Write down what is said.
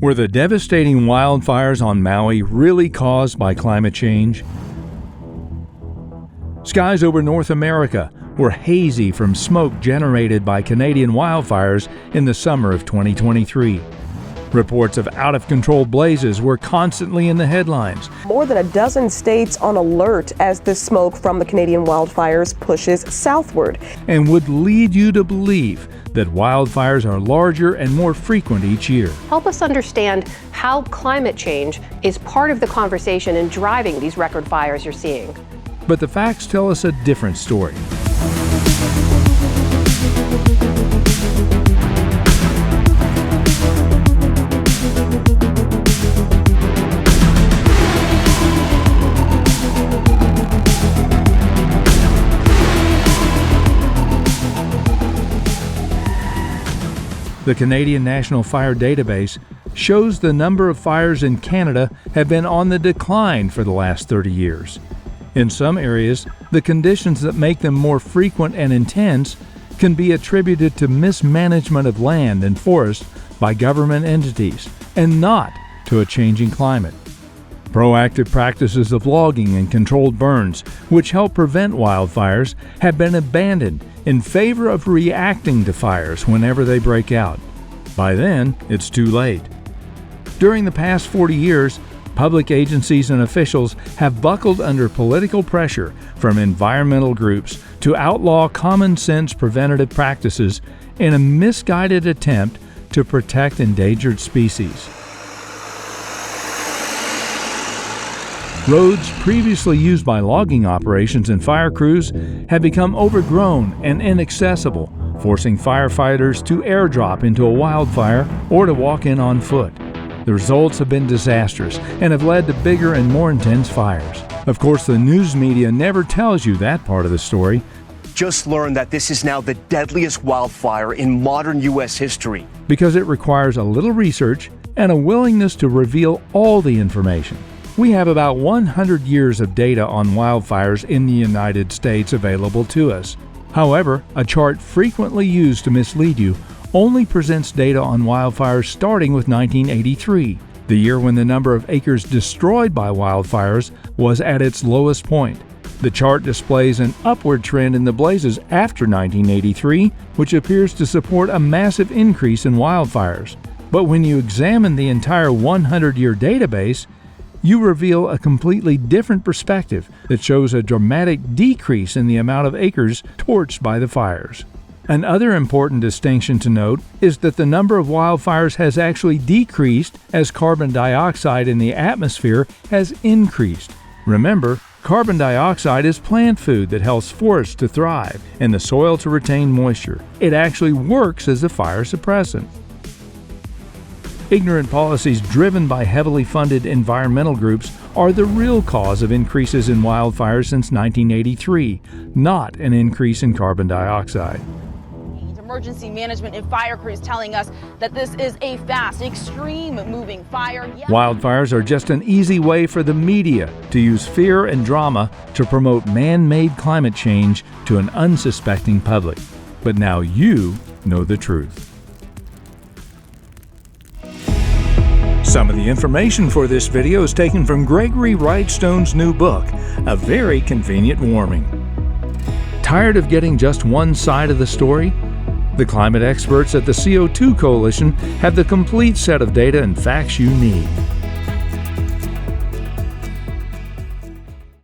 Were the devastating wildfires on Maui really caused by climate change? Skies over North America were hazy from smoke generated by Canadian wildfires in the summer of 2023. Reports of out-of-control blazes were constantly in the headlines. More than a dozen states on alert as the smoke from the Canadian wildfires pushes southward. And would lead you to believe that wildfires are larger and more frequent each year. Help us understand how climate change is part of the conversation and driving these record fires you're seeing. But the facts tell us a different story. The Canadian National Fire Database shows the number of fires in Canada have been on the decline for the last 30 years. In some areas, the conditions that make them more frequent and intense can be attributed to mismanagement of land and forest by government entities, and not to a changing climate. Proactive practices of logging and controlled burns, which help prevent wildfires, have been abandoned in favor of reacting to fires whenever they break out. By then, it's too late. During the past 40 years, public agencies and officials have buckled under political pressure from environmental groups to outlaw common-sense preventative practices in a misguided attempt to protect endangered species. Roads previously used by logging operations and fire crews have become overgrown and inaccessible, forcing firefighters to airdrop into a wildfire or to walk in on foot. The results have been disastrous and have led to bigger and more intense fires. Of course, the news media never tells you that part of the story. Just learned that this is now the deadliest wildfire in modern U.S. history. Because it requires a little research and a willingness to reveal all the information. We have about 100 years of data on wildfires in the United States available to us. However, a chart frequently used to mislead you only presents data on wildfires starting with 1983, the year when the number of acres destroyed by wildfires was at its lowest point. The chart displays an upward trend in the blazes after 1983, which appears to support a massive increase in wildfires. But when you examine the entire 100-year database, you reveal a completely different perspective that shows a dramatic decrease in the amount of acres torched by the fires. Another important distinction to note is that the number of wildfires has actually decreased as carbon dioxide in the atmosphere has increased. Remember, carbon dioxide is plant food that helps forests to thrive and the soil to retain moisture. It actually works as a fire suppressant. Ignorant policies driven by heavily funded environmental groups are the real cause of increases in wildfires since 1983, not an increase in carbon dioxide. Emergency management and fire crews telling us that this is a fast, extreme moving fire. Wildfires are just an easy way for the media to use fear and drama to promote man-made climate change to an unsuspecting public. But now you know the truth. Some of the information for this video is taken from Gregory Wrightstone's new book, A Very Convenient Warming. Tired of getting just one side of the story? The climate experts at the CO2 Coalition have the complete set of data and facts you need.